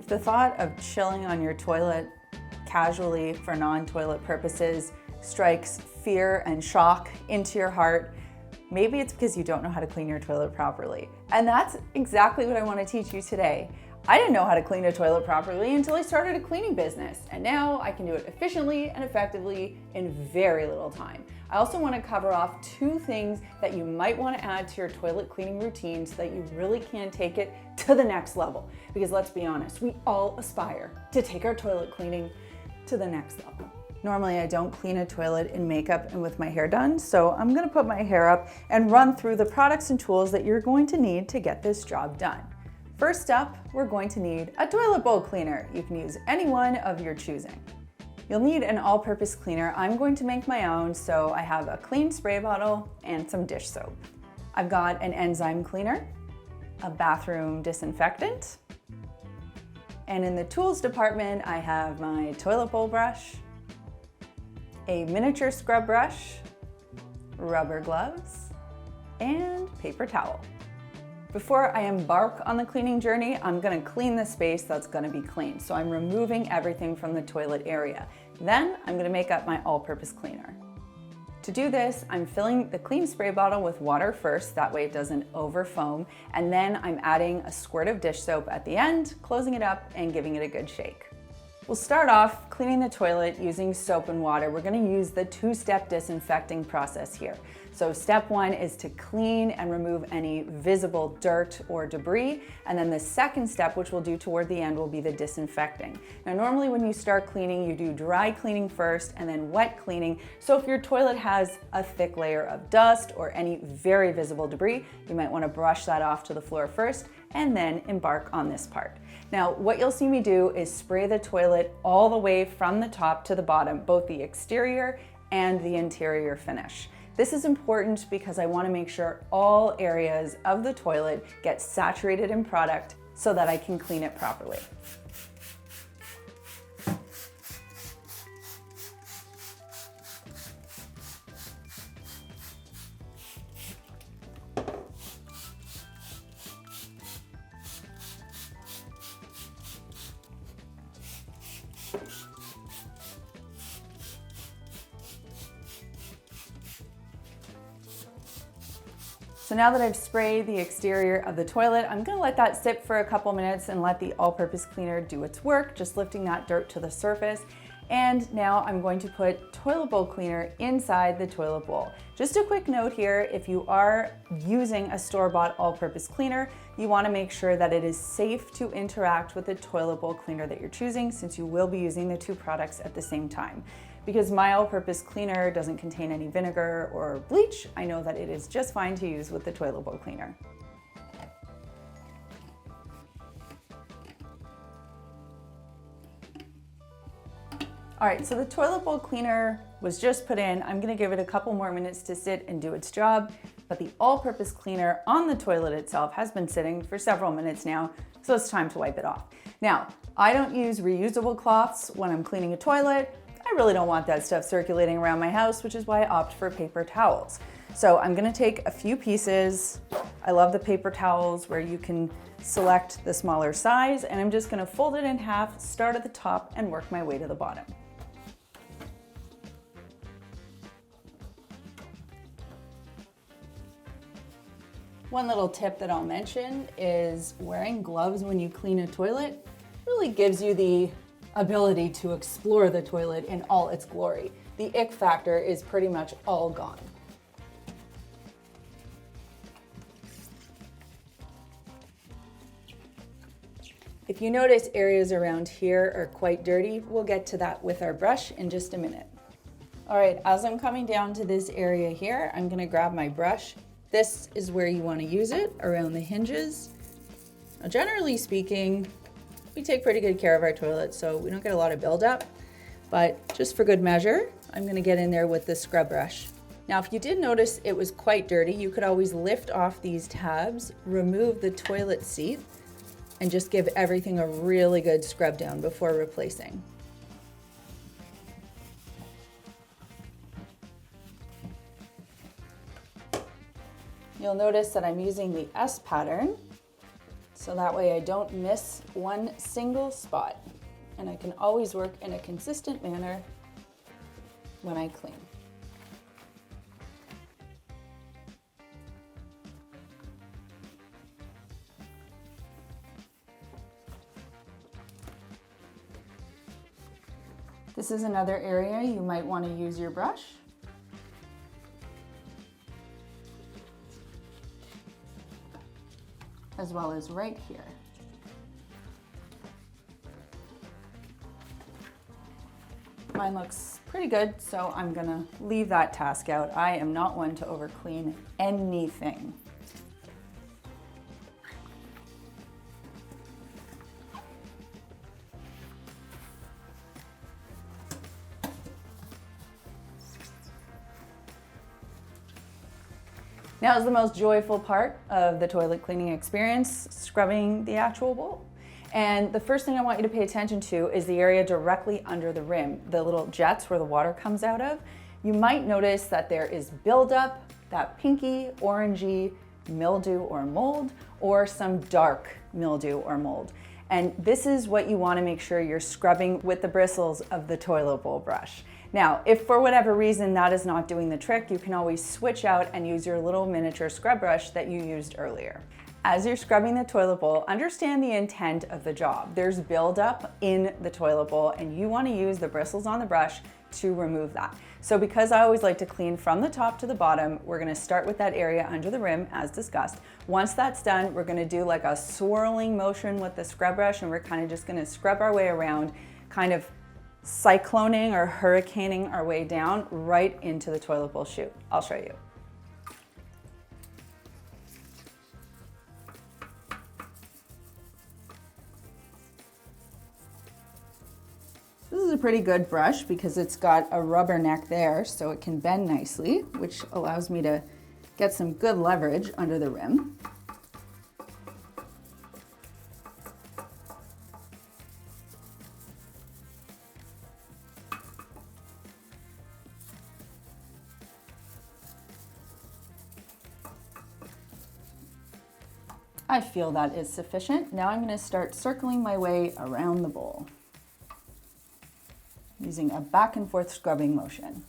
The thought of chilling on your toilet casually for non-toilet purposes strikes fear and shock into your heart. Maybe it's because you don't know how to clean your toilet properly. And that's exactly what I want to teach you today. I didn't know how to clean a toilet properly until I started a cleaning business, and now I can do it efficiently and effectively in very little time. I also want to cover off 2 things that you might want to add to your toilet cleaning routine so that you really can take it to the next level. Because let's be honest, we all aspire to take our toilet cleaning to the next level. Normally I don't clean a toilet in makeup and with my hair done, so I'm going to put my hair up and run through the products and tools that you're going to need to get this job done. First up, we're going to need a toilet bowl cleaner. You can use any one of your choosing. You'll need an all-purpose cleaner. I'm going to make my own, so I have a clean spray bottle and some dish soap. I've got an enzyme cleaner, a bathroom disinfectant, and in the tools department, I have my toilet bowl brush, a miniature scrub brush, rubber gloves, and paper towel. Before I embark on the cleaning journey, I'm going to clean the space that's going to be cleaned. So I'm removing everything from the toilet area. Then I'm going to make up my all-purpose cleaner. To do this, I'm filling the clean spray bottle with water first, that way it doesn't over foam, and then I'm adding a squirt of dish soap at the end, closing it up and giving it a good shake. We'll start off cleaning the toilet using soap and water. We're going to use the 2-step disinfecting process here. So step 1 is to clean and remove any visible dirt or debris. And then the second step, which we'll do toward the end, will be the disinfecting. Now, normally when you start cleaning, you do dry cleaning first and then wet cleaning. So if your toilet has a thick layer of dust or any very visible debris, you might want to brush that off to the floor first and then embark on this part. Now, what you'll see me do is spray the toilet all the way from the top to the bottom, both the exterior and the interior finish. This is important because I want to make sure all areas of the toilet get saturated in product so that I can clean it properly. So now that I've sprayed the exterior of the toilet, I'm going to let that sit for a couple minutes and let the all-purpose cleaner do its work, just lifting that dirt to the surface. And now I'm going to put toilet bowl cleaner inside the toilet bowl. Just a quick note here, if you are using a store-bought all-purpose cleaner, you want to make sure that it is safe to interact with the toilet bowl cleaner that you're choosing, since you will be using the 2 products at the same time. Because my all-purpose cleaner doesn't contain any vinegar or bleach, I know that it is just fine to use with the toilet bowl cleaner. All right, so the toilet bowl cleaner was just put in. I'm gonna give it a couple more minutes to sit and do its job, but the all-purpose cleaner on the toilet itself has been sitting for several minutes now, so it's time to wipe it off. Now, I don't use reusable cloths when I'm cleaning a toilet. I really don't want that stuff circulating around my house, which is why I opt for paper towels. So I'm gonna take a few pieces. I love the paper towels where you can select the smaller size, and I'm just gonna fold it in half, start at the top, and work my way to the bottom. One little tip that I'll mention is wearing gloves when you clean a toilet really gives you the ability to explore the toilet in all its glory. The ick factor is pretty much all gone. If you notice areas around here are quite dirty, we'll get to that with our brush in just a minute. All right, as I'm coming down to this area here, I'm gonna grab my brush. This is where you wanna use it, around the hinges. Now, generally speaking, we take pretty good care of our toilets, so we don't get a lot of buildup, but just for good measure, I'm gonna get in there with the scrub brush. Now, if you did notice it was quite dirty, you could always lift off these tabs, remove the toilet seat, and just give everything a really good scrub down before replacing. You'll notice that I'm using the S pattern. So that way I don't miss one single spot, and I can always work in a consistent manner when I clean. This is another area you might want to use your brush. As well as right here. Mine looks pretty good, so I'm gonna leave that task out. I am not one to overclean anything. Now is the most joyful part of the toilet cleaning experience, scrubbing the actual bowl. And the first thing I want you to pay attention to is the area directly under the rim, the little jets where the water comes out of. You might notice that there is buildup, that pinky, orangey mildew or mold, or some dark mildew or mold. And this is what you want to make sure you're scrubbing with the bristles of the toilet bowl brush. Now, if for whatever reason that is not doing the trick, you can always switch out and use your little miniature scrub brush that you used earlier. As you're scrubbing the toilet bowl, understand the intent of the job. There's buildup in the toilet bowl and you want to use the bristles on the brush to remove that. So because I always like to clean from the top to the bottom, we're going to start with that area under the rim as discussed. Once that's done, we're going to do like a swirling motion with the scrub brush, and we're kind of just going to scrub our way around, kind of cycloning or hurricaning our way down right into the toilet bowl chute. I'll show you. This is a pretty good brush because it's got a rubber neck there, so it can bend nicely, which allows me to get some good leverage under the rim. I feel that is sufficient. Now I'm going to start circling my way around the bowl, using a back and forth scrubbing motion.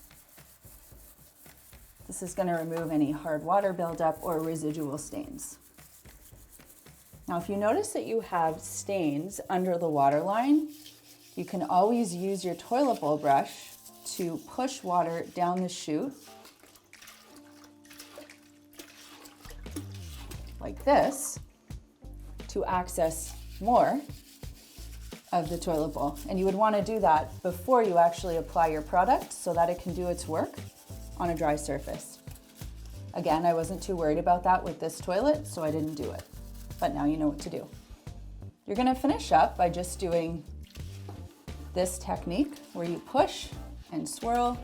This is going to remove any hard water buildup or residual stains. Now, if you notice that you have stains under the water line, you can always use your toilet bowl brush to push water down the chute like this to access more of the toilet bowl. And you would want to do that before you actually apply your product so that it can do its work on a dry surface. Again, I wasn't too worried about that with this toilet, so I didn't do it. But now you know what to do. You're going to finish up by just doing this technique where you push and swirl,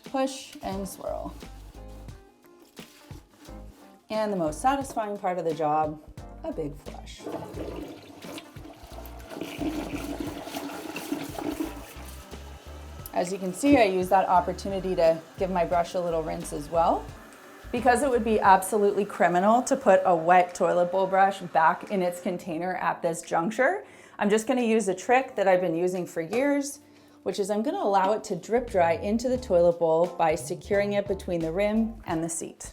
push and swirl. And the most satisfying part of the job, a big flush. As you can see, I use that opportunity to give my brush a little rinse as well. Because it would be absolutely criminal to put a wet toilet bowl brush back in its container at this juncture, I'm just going to use a trick that I've been using for years, which is I'm going to allow it to drip dry into the toilet bowl by securing it between the rim and the seat.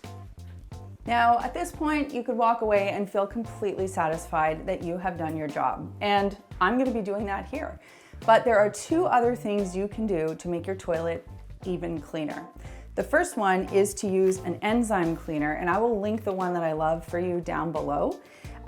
Now, at this point, you could walk away and feel completely satisfied that you have done your job. And I'm going to be doing that here. But there are two other things you can do to make your toilet even cleaner. The first one is to use an enzyme cleaner, and I will link the one that I love for you down below.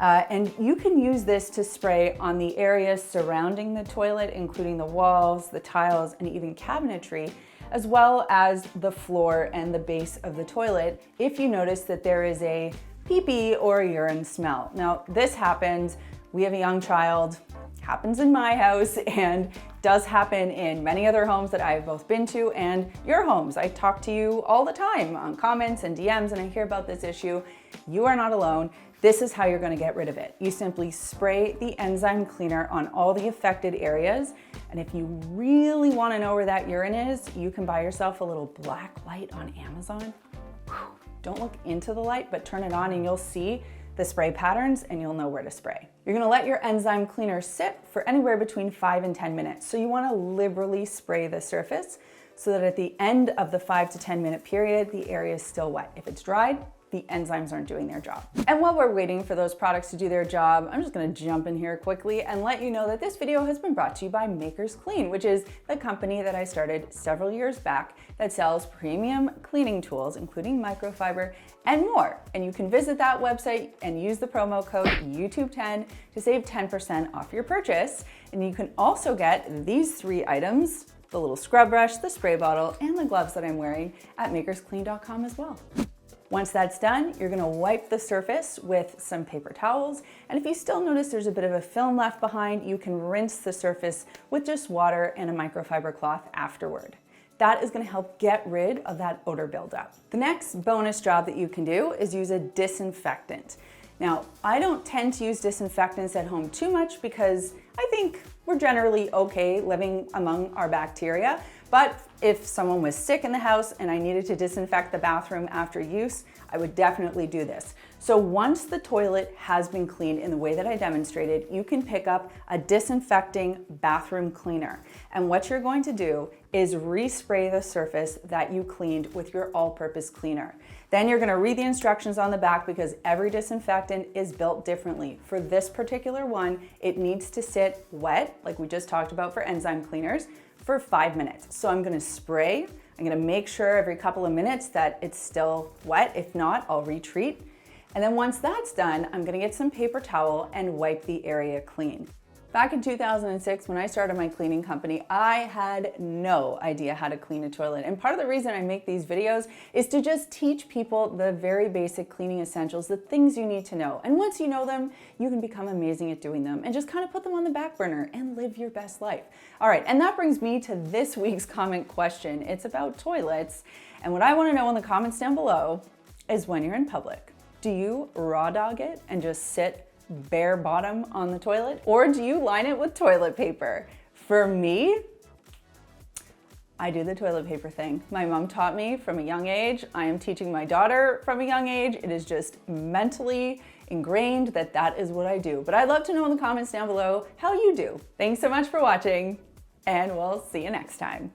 And you can use this to spray on the areas surrounding the toilet, including the walls, the tiles, and even cabinetry, as well as the floor and the base of the toilet if you notice that there is a pee-pee or urine smell. Now, this happens, we have a young child, happens in my house and does happen in many other homes that I've both been to and your homes. I talk to you all the time on comments and DMs and I hear about this issue. You are not alone. This is how you're going to get rid of it. You simply spray the enzyme cleaner on all the affected areas. And if you really want to know where that urine is, you can buy yourself a little black light on Amazon. Don't look into the light, but turn it on and you'll see the spray patterns and you'll know where to spray. You're gonna let your enzyme cleaner sit for anywhere between 5 and 10 minutes. So you wanna liberally spray the surface so that at the end of the 5 to 10 minute period, the area is still wet. If it's dried, the enzymes aren't doing their job. And while we're waiting for those products to do their job, I'm just gonna jump in here quickly and let you know that this video has been brought to you by Makers Clean, which is the company that I started several years back that sells premium cleaning tools, including microfiber and more. And you can visit that website and use the promo code YouTube10 to save 10% off your purchase. And you can also get these 3 items, the little scrub brush, the spray bottle, and the gloves that I'm wearing at makersclean.com as well. Once that's done, you're gonna wipe the surface with some paper towels. And if you still notice there's a bit of a film left behind, you can rinse the surface with just water and a microfiber cloth afterward. That is gonna help get rid of that odor buildup. The next bonus job that you can do is use a disinfectant. Now, I don't tend to use disinfectants at home too much because I think we're generally okay living among our bacteria. But if someone was sick in the house and I needed to disinfect the bathroom after use, I would definitely do this. So once the toilet has been cleaned in the way that I demonstrated, you can pick up a disinfecting bathroom cleaner. And what you're going to do is respray the surface that you cleaned with your all-purpose cleaner. Then you're gonna read the instructions on the back because every disinfectant is built differently. For this particular one, it needs to sit wet, like we just talked about for enzyme cleaners, for 5 minutes. So I'm gonna spray, I'm gonna make sure every couple of minutes that it's still wet. If not, I'll retreat. And then once that's done, I'm gonna get some paper towel and wipe the area clean. Back in 2006, when I started my cleaning company, I had no idea how to clean a toilet. And part of the reason I make these videos is to just teach people the very basic cleaning essentials, the things you need to know. And once you know them, you can become amazing at doing them and just kind of put them on the back burner and live your best life. All right, and that brings me to this week's comment question. It's about toilets. And what I want to know in the comments down below is when you're in public, do you raw dog it and just sit bare bottom on the toilet, or do you line it with toilet paper? For me, I do the toilet paper thing. My mom taught me from a young age. I am teaching my daughter from a young age. It is just mentally ingrained that that is what I do. But I'd love to know in the comments down below how you do. Thanks so much for watching, and we'll see you next time.